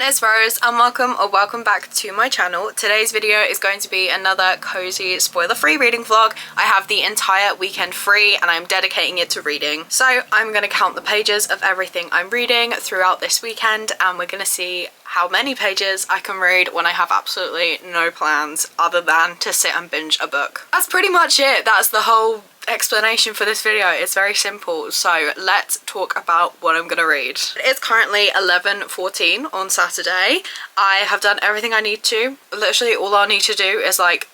it's Rose and welcome back to my channel. Today's video is going to be another cozy spoiler-free reading vlog. I have the entire weekend free and I'm dedicating it to reading. So I'm going to count the pages of everything I'm reading throughout this weekend and we're going to see how many pages I can read when I have absolutely no plans other than to sit and binge a book. That's pretty much it. That's the whole explanation for this video. It's very simple, so let's talk about what I'm gonna read. It's currently 11:14 on Saturday. I have done everything I need to. Literally all I need to do is like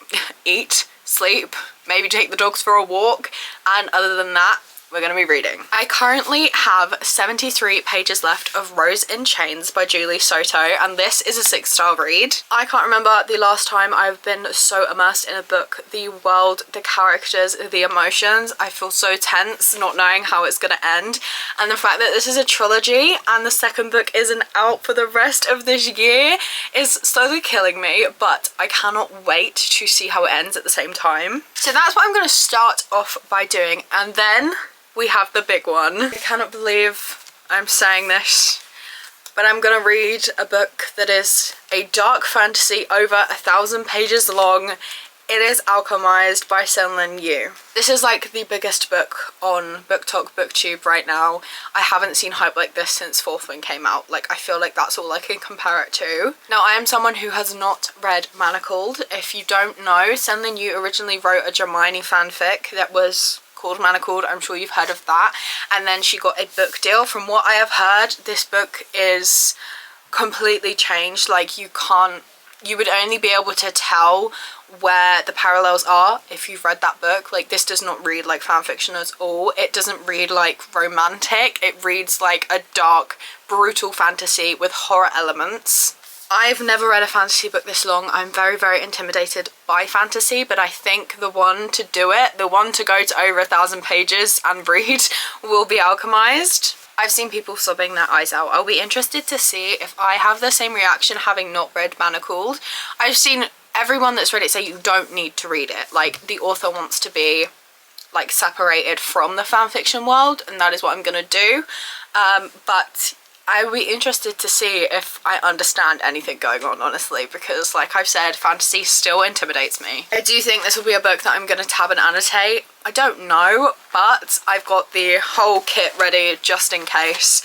eat, sleep, maybe take the dogs for a walk, and other than that we're gonna be reading. I currently have 73 pages left of Rose in Chains by Julie Soto, and this is a 6-star read. I can't remember the last time I've been so immersed in a book. The world, the characters, the emotions. I feel so tense not knowing how it's gonna end, and the fact that this is a trilogy and the second book isn't out for the rest of this year is slowly killing me, but I cannot wait to see how it ends at the same time. So that's what I'm gonna start off by doing, and then we have the big one. I cannot believe I'm saying this, but I'm gonna read a book that is a dark fantasy over 1,000 pages long. It is Alchemized by Senlin Yu. This is like the biggest book on BookTok, BookTube right now. I haven't seen hype like this since Fourth Wing came out. Like, I feel like that's all I can compare it to. Now, I am someone who has not read Manacled. If you don't know, Senlin Yu originally wrote a Hermione fanfic that was called Manacled. I'm sure you've heard of that. And then she got a book deal. From what I have heard, this book is completely changed. Like, you would only be able to tell where the parallels are if you've read that book. Like, this does not read like fanfiction at all. It doesn't read like romantic. It reads like a dark, brutal fantasy with horror elements. I've never read a fantasy book this long. I'm very, very intimidated by fantasy, but I think the one to do it, the one to go to over 1,000 pages and read, will be Alchemized. I've seen people sobbing their eyes out. I'll be interested to see if I have the same reaction having not read Manacled. I've seen everyone that's read it say you don't need to read it. Like, the author wants to be like separated from the fanfiction world, and that is what I'm gonna do. But I would be interested to see if I understand anything going on, honestly, because like I've said, fantasy still intimidates me. I do think this will be a book that I'm going to tab and annotate. I don't know, but I've got the whole kit ready just in case.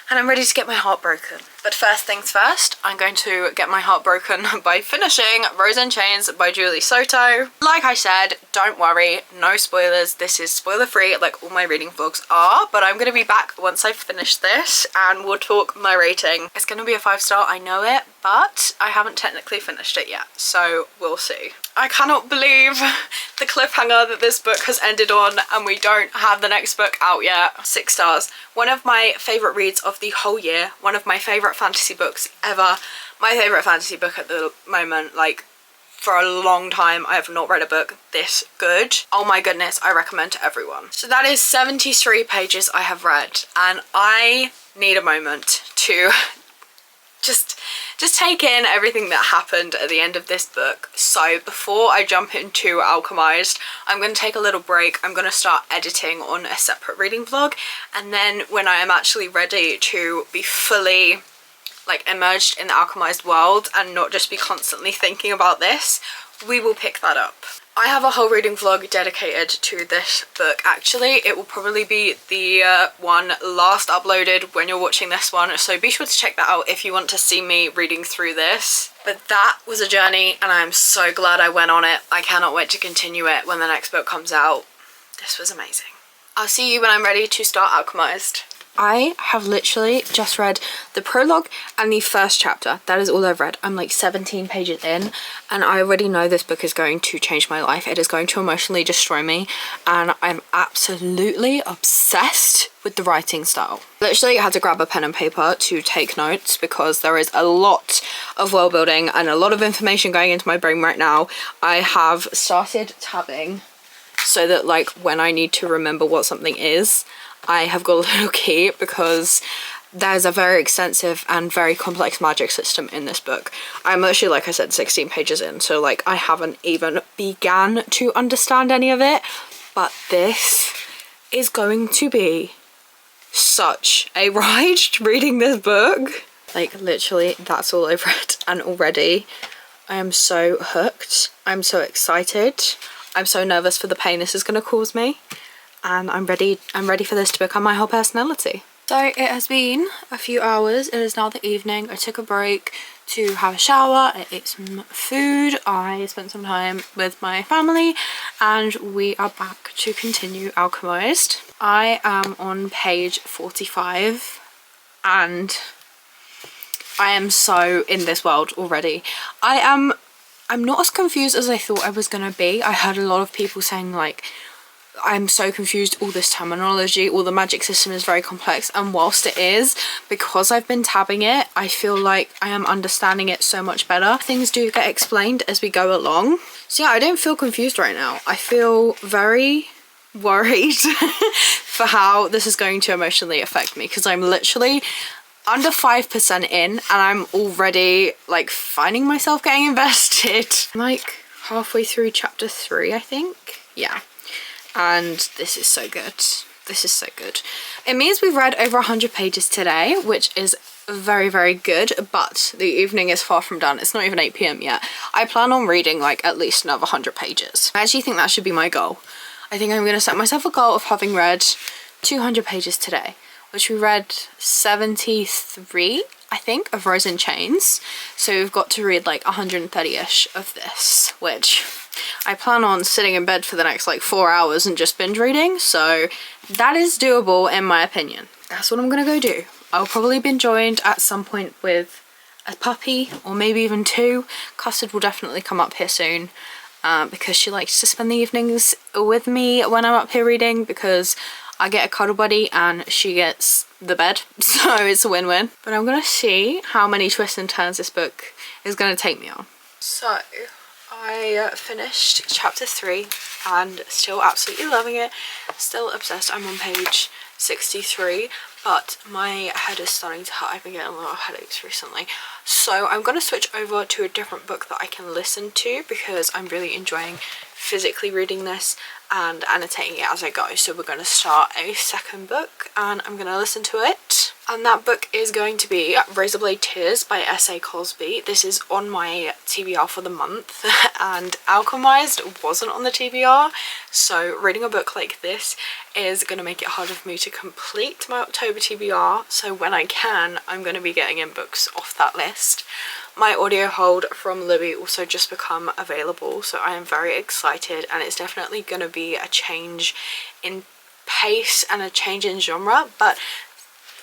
And I'm ready to get my heart broken. But first things first, I'm going to get my heart broken by finishing Rose in Chains by Julie Soto. Like I said, don't worry, no spoilers. This is spoiler free like all my reading vlogs are, but I'm going to be back once I've finished this and we'll talk my rating. It's going to be a 5-star, I know it, but I haven't technically finished it yet, so we'll see. I cannot believe the cliffhanger that this book has ended on and we don't have the next book out yet. 6 stars. One of my favourite reads of the whole year. One of my favourite fantasy books ever. My favourite fantasy book at the moment. Like, for a long time I have not read a book this good. Oh my goodness, I recommend to everyone. So that is 73 pages I have read and I need a moment to just take in everything that happened at the end of this book. So before I jump into Alchemized, I'm going to take a little break. I'm going to start editing on a separate reading vlog, and then when I am actually ready to be fully like immersed in the Alchemized world and not just be constantly thinking about this, we will pick that up. I have a whole reading vlog dedicated to this book. Actually, it will probably be the one last uploaded when you're watching this one, so be sure to check that out if you want to see me reading through this. But that was a journey and I'm so glad I went on it. I cannot wait to continue it when the next book comes out. This was amazing. I'll see you when I'm ready to start Alchemized. I have literally just read the prologue and the first chapter. That is all I've read. I'm like 17 pages in and I already know this book is going to change my life. It is going to emotionally destroy me and I'm absolutely obsessed with the writing style. Literally I had to grab a pen and paper to take notes because there is a lot of world building and a lot of information going into my brain right now. I have started tabbing so that like when I need to remember what something is, I have got a little key because there's a very extensive and very complex magic system in this book. I'm literally, like I said, 16 pages in, so like I haven't even began to understand any of it, but this is going to be such a ride reading this book. Like literally that's all I've read, and already I am so hooked. I'm so excited. I'm so nervous for the pain this is going to cause me, and I'm ready for this to become my whole personality. So it has been a few hours. It is now the evening. I took a break to have a shower, I ate some food, I spent some time with my family, and we are back to continue Alchemized. I am on page 45 and I am so in this world already. I'm not as confused as I thought I was gonna be. I heard a lot of people saying like, I'm so confused, all this terminology, all the magic system is very complex, and whilst it is, because I've been tabbing it, I feel like I am understanding it so much better. Things do get explained as we go along. So yeah, I don't feel confused right now. I feel very worried for how this is going to emotionally affect me, because I'm literally under 5% in and I'm already like finding myself getting invested. I'm like halfway through chapter 3, I think. Yeah. And this is so good. This is so good. It means we've read over 100 pages today, which is very, very good, but the evening is far from done. It's not even 8 p.m. yet. I plan on reading like at least another 100 pages. I actually think that should be my goal. I think I'm going to set myself a goal of having read 200 pages today, which we read 73, I think, of Rose in Chains. So we've got to read like 130-ish of this, which I plan on sitting in bed for the next like 4 hours and just binge reading. So that is doable in my opinion. That's what I'm gonna go do. I'll probably be joined at some point with a puppy, or maybe even 2. Custard will definitely come up here soon because she likes to spend the evenings with me when I'm up here reading, because I get a cuddle buddy and she gets the bed, so it's a win-win. But I'm gonna see how many twists and turns this book is gonna take me on. So I finished chapter 3 and still absolutely loving it, still obsessed. I'm on page 63, but my head is starting to hurt. I've been getting a lot of headaches recently, so I'm going to switch over to a different book that I can listen to, because I'm really enjoying physically reading this and annotating it as I go. So we're going to start a second book and I'm going to listen to it, and that book is going to be Razorblade Tears by S.A. Cosby. This is on my TBR for the month and Alchemized wasn't on the TBR, so reading a book like this is going to make it harder for me to complete my October TBR. So when I can, I'm going to be getting in books off that list. My audio hold from Libby also just become available, so I am very excited, and it's definitely going to be a change in pace and a change in genre, but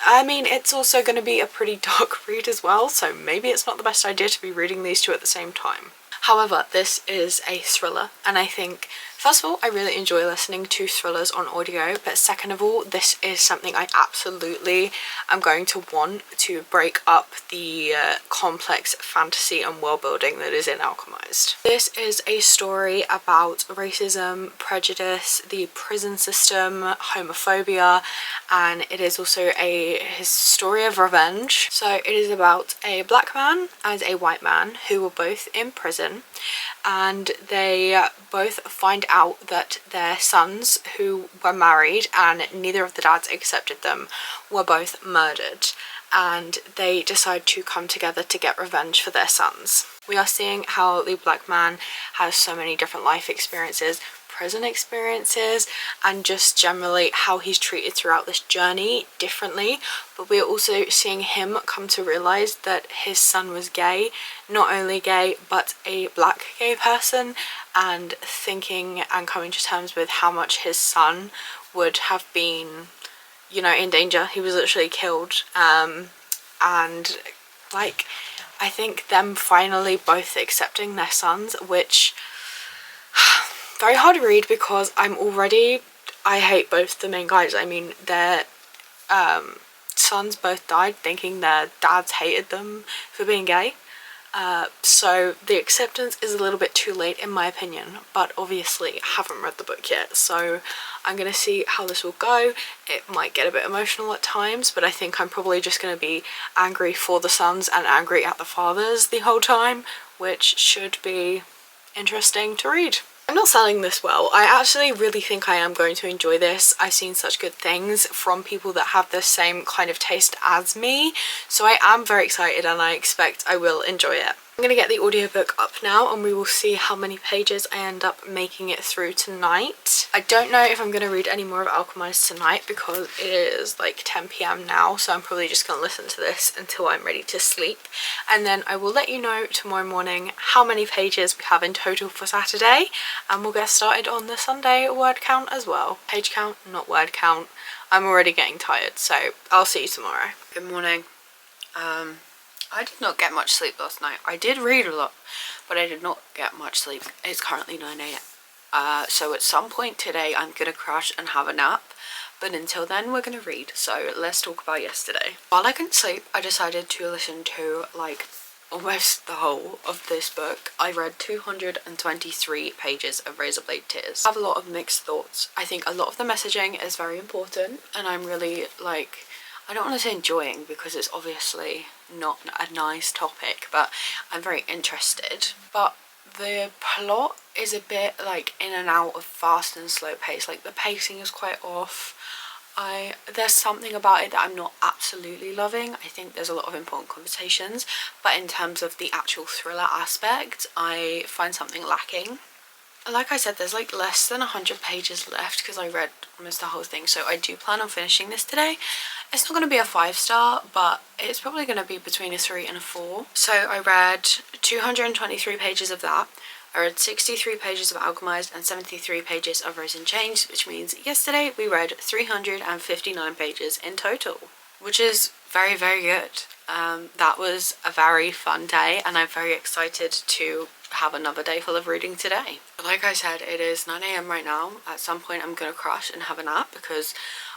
I mean it's also going to be a pretty dark read as well, so maybe it's not the best idea to be reading these two at the same time. However, this is a thriller, and I think, first of all, I really enjoy listening to thrillers on audio, but second of all, this is something I absolutely am going to want to break up the complex fantasy and world building that is in Alchemized. This is a story about racism, prejudice, the prison system, homophobia, and it is also a story of revenge. So it is about a black man and a white man who were both in prison, and they both find out that their sons, who were married and neither of the dads accepted them, were both murdered, and they decide to come together to get revenge for their sons. We are seeing how the black man has so many different life experiences, prison experiences, and just generally how he's treated throughout this journey differently, but we're also seeing him come to realize that his son was gay, not only gay but a black gay person, and thinking and coming to terms with how much his son would have been, you know, in danger. He was literally killed, and like I think them finally both accepting their sons, which very hard to read because I hate both the main guys. I mean, their sons both died thinking their dads hated them for being gay. So the acceptance is a little bit too late in my opinion, but obviously I haven't read the book yet, so I'm gonna see how this will go. It might get a bit emotional at times, but I think I'm probably just gonna be angry for the sons and angry at the fathers the whole time, which should be interesting to read. I'm not selling this well. I actually really think I am going to enjoy this. I've seen such good things from people that have the same kind of taste as me, so I am very excited and I expect I will enjoy it. I'm gonna get the audiobook up now and we will see how many pages I end up making it through tonight. I don't know if I'm gonna read any more of Alchemized tonight because it is like 10 p.m. now, so I'm probably just gonna listen to this until I'm ready to sleep, and then I will let you know tomorrow morning how many pages we have in total for Saturday, and we'll get started on the Sunday word count as well. Page count, not word count. I'm already getting tired, so I'll see you tomorrow. Good morning. I did not get much sleep last night. I did read a lot, but I did not get much sleep. It's currently 9 a.m. So at some point today I'm gonna crash and have a nap, but until then we're gonna read. So let's talk about yesterday. While I couldn't sleep, I decided to listen to like almost the whole of this book. I read 223 pages of Razorblade Tears. I have a lot of mixed thoughts. I think a lot of the messaging is very important, and I'm really like, I don't want to say enjoying because it's obviously not a nice topic, but I'm very interested. But the plot is a bit like in and out of fast and slow pace. Like the pacing is quite off. There's something about it that I'm not absolutely loving. I think there's a lot of important conversations, but in terms of the actual thriller aspect, I find something lacking. Like I said, there's like less than 100 pages left because I read almost the whole thing, so I do plan on finishing this today. It's not going to be a 5-star, but it's probably going to be between a 3 and a 4. So I read 223 pages of that. I read 63 pages of Alchemized and 73 pages of Rose in Chains, which means yesterday we read 359 pages in total, which is very, very good. That was a very fun day, and I'm very excited to have another day full of reading today. Like I said, it is 9 a.m. right now. At some point I'm gonna crash and have a nap because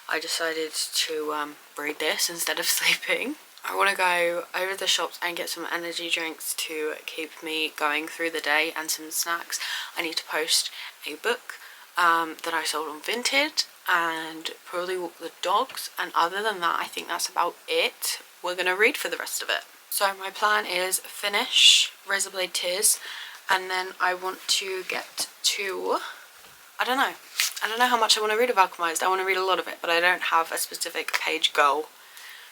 I decided to read this instead of sleeping. I want to go over the shops and get some energy drinks to keep me going through the day and some snacks. I need to post a book that I sold on Vinted and probably walk the dogs, and other than that I think that's about it. We're gonna read for the rest of it. So my plan is finish Razorblade Tears, and then I want to get to, I don't know how much I want to read of Alchemized. I want to read a lot of it, but I don't have a specific page goal.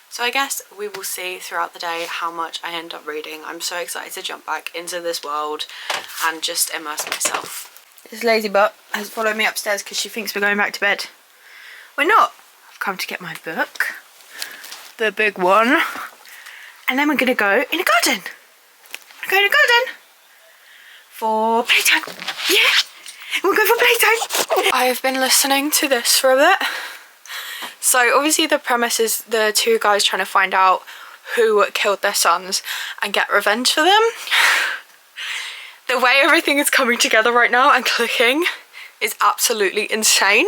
So I guess we will see throughout the day how much I end up reading. I'm so excited to jump back into this world and just immerse myself. This lazy butt has followed me upstairs because she thinks we're going back to bed. We're not. I've come to get my book, the big one, and then we're going to go in the garden. We're going to the garden for playtime. Yeah, we'll go for playtime. I've been listening to this for a bit. So obviously the premise is the two guys trying to find out who killed their sons and get revenge for them. The way everything is coming together right now and clicking is absolutely insane.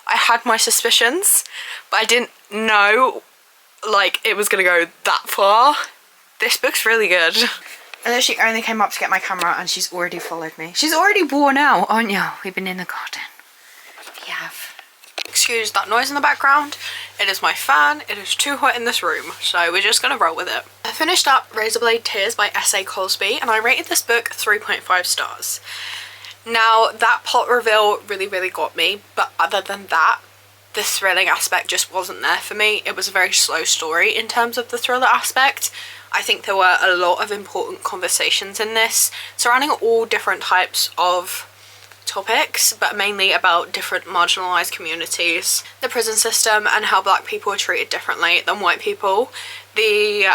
I had my suspicions, but I didn't know like it was gonna go that far. This book's really good. And then she only came up to get my camera and she's already followed me. She's already worn out, aren't you? We've been in the garden. We have. Excuse that noise in the background. It is my fan. It is too hot in this room, so we're just gonna roll with it. I finished up Razorblade Tears by S.A. Cosby, and I rated this book 3.5 stars. Now, that plot reveal really got me, but other than that, the thrilling aspect just wasn't there for me. It was a very slow story in terms of the thriller aspect. I think there were a lot of important conversations in this surrounding all different types of topics, but mainly about different marginalized communities, the prison system and how black people are treated differently than white people, the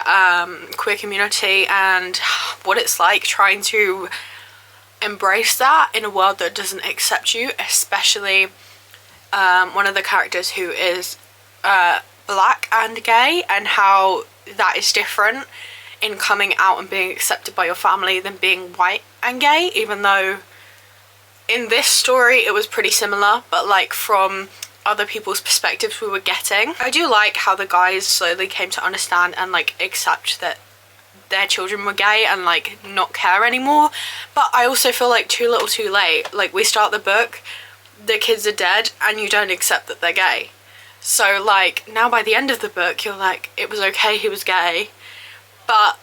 queer community and what it's like trying to embrace that in a world that doesn't accept you, especially one of the characters who is black and gay, and how that is different in coming out and being accepted by your family than being white and gay, even though in this story it was pretty similar, but like from other people's perspectives we were getting. I do like how the guys slowly came to understand and like accept that their children were gay and like not care anymore, but I also feel like too little too late. Like we start the book, the kids are dead and you don't accept that they're gay. So like now by the end of the book you're like, it was okay he was gay, but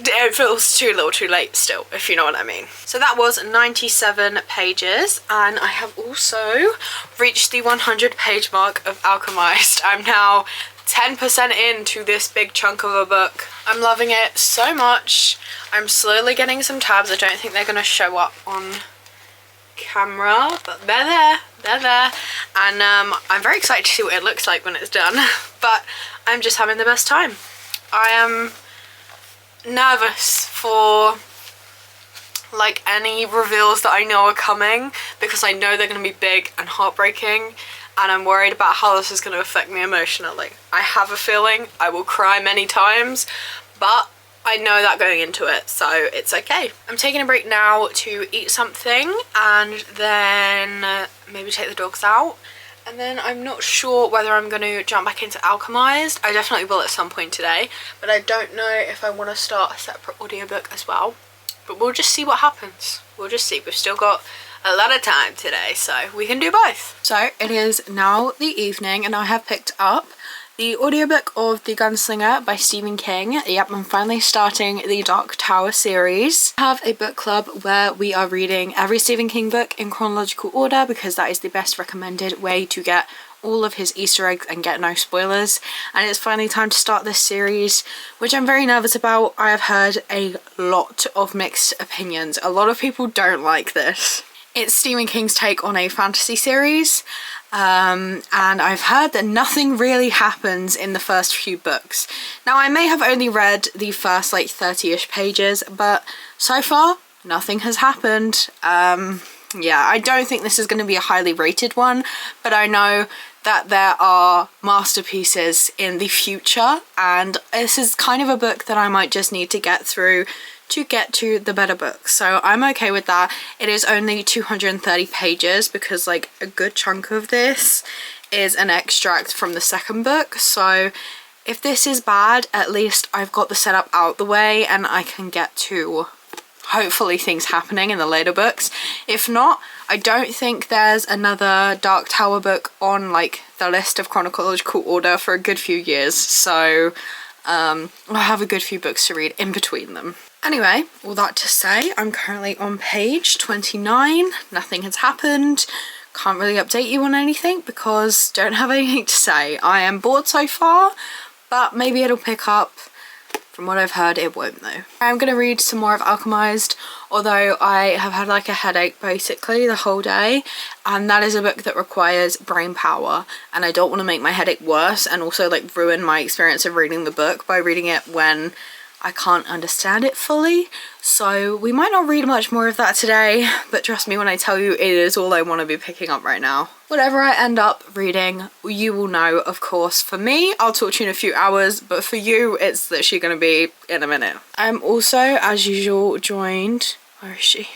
it feels too little too late still, if you know what I mean. So that was 97 pages, and I have also reached the 100 page mark of Alchemized. I'm now 10% into this big chunk of a book. I'm loving it so much. I'm slowly getting some tabs. I don't think they're gonna show up on camera, but they're there, and I'm very excited to see what it looks like when it's done. But I'm just having the best time. I am nervous for like any reveals that I know are coming, because I know they're going to be big and heartbreaking, and I'm worried about how this is going to affect me emotionally. I have a feeling I will cry many times, but I know that going into it, so it's okay. I'm taking a break now to eat something and then maybe take the dogs out. And then I'm not sure whether I'm going to jump back into Alchemized. I definitely will at some point today, but I don't know if I want to start a separate audiobook as well. But we'll just see what happens. We'll just see. We've still got a lot of time today, so we can do both. So it is now the evening, and I have picked up the audiobook of The Gunslinger by Stephen King. Yep, I'm finally starting the Dark Tower series. I have a book club where we are reading every Stephen King book in chronological order, because that is the best recommended way to get all of his Easter eggs and get no spoilers. And it's finally time to start this series, which I'm very nervous about. I have heard a lot of mixed opinions. A lot of people don't like this. It's Stephen King's take on a fantasy series. And I've heard that nothing really happens in the first few books. Now, I may have only read the first like 30-ish pages, but so far nothing has happened. Yeah, I don't think this is going to be a highly rated one, but I know that there are masterpieces in the future, and this is kind of a book that I might just need to get through to get to the better books, so I'm okay with that. It is only 230 pages because like a good chunk of this is an extract from the second book, so if this is bad, at least I've got the setup out the way and I can get to hopefully things happening in the later books. If not, I don't think there's another Dark Tower book on like the list of chronological order for a good few years, so I'll have a good few books to read in between them. Anyway, all that to say, I'm currently on page 29. Nothing has happened. Can't really update you on anything because don't have anything to say. I am bored so far, but maybe it'll pick up. From what I've heard, it won't though. I'm going to read some more of Alchemized, although I have had like a headache basically the whole day, and that is a book that requires brain power, and I don't want to make my headache worse and also like ruin my experience of reading the book by reading it when I can't understand it fully. So we might not read much more of that today, but trust me when I tell you, it is all I want to be picking up right now. Whatever I end up reading, you will know, of course. For me, I'll talk to you in a few hours, but for you, it's literally going to be in a minute. I'm also, as usual, joined, where is she?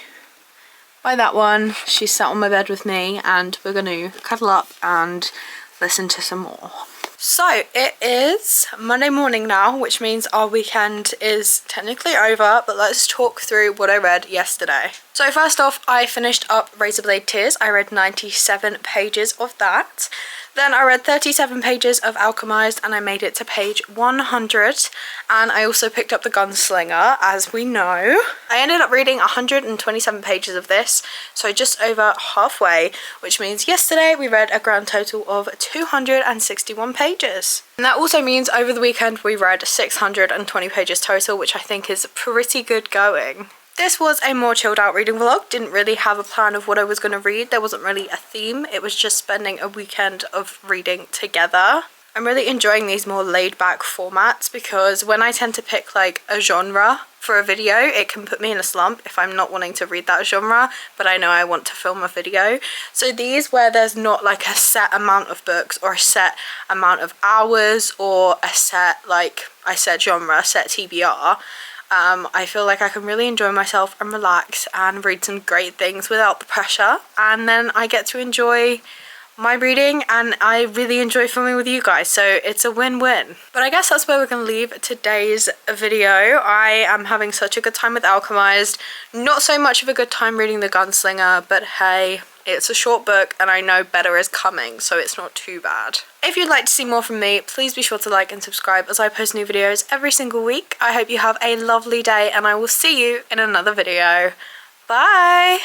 By that one. She's sat on my bed with me, and we're going to cuddle up and listen to some more. So it is Monday morning now, which means our weekend is technically over, but let's talk through what I read yesterday. So first off, I finished up Razorblade Tears. I read 97 pages of that. Then I read 37 pages of Alchemized and I made it to page 100. And I also picked up The Gunslinger, as we know. I ended up reading 127 pages of this, so just over halfway, which means yesterday we read a grand total of 261 pages. And that also means over the weekend we read 620 pages total, which I think is pretty good going. This was a more chilled out reading vlog. Didn't really have a plan of what I was going to read. There wasn't really a theme. It was just spending a weekend of reading together. I'm really enjoying these more laid back formats because when I tend to pick like a genre for a video, it can put me in a slump if I'm not wanting to read that genre, but I know I want to film a video. So these where there's not like a set amount of books or a set amount of hours or a set, like I said, genre, set TBR, I feel like I can really enjoy myself and relax and read some great things without the pressure, and then I get to enjoy my reading and I really enjoy filming with you guys, so it's a win-win. But I guess that's where we're gonna leave today's video. I am having such a good time with Alchemized, not so much of a good time reading The Gunslinger, but hey, It's a short book and I know better is coming, so it's not too bad. If you'd like to see more from me, please be sure to like and subscribe as I post new videos every single week. I hope you have a lovely day and I will see you in another video. Bye!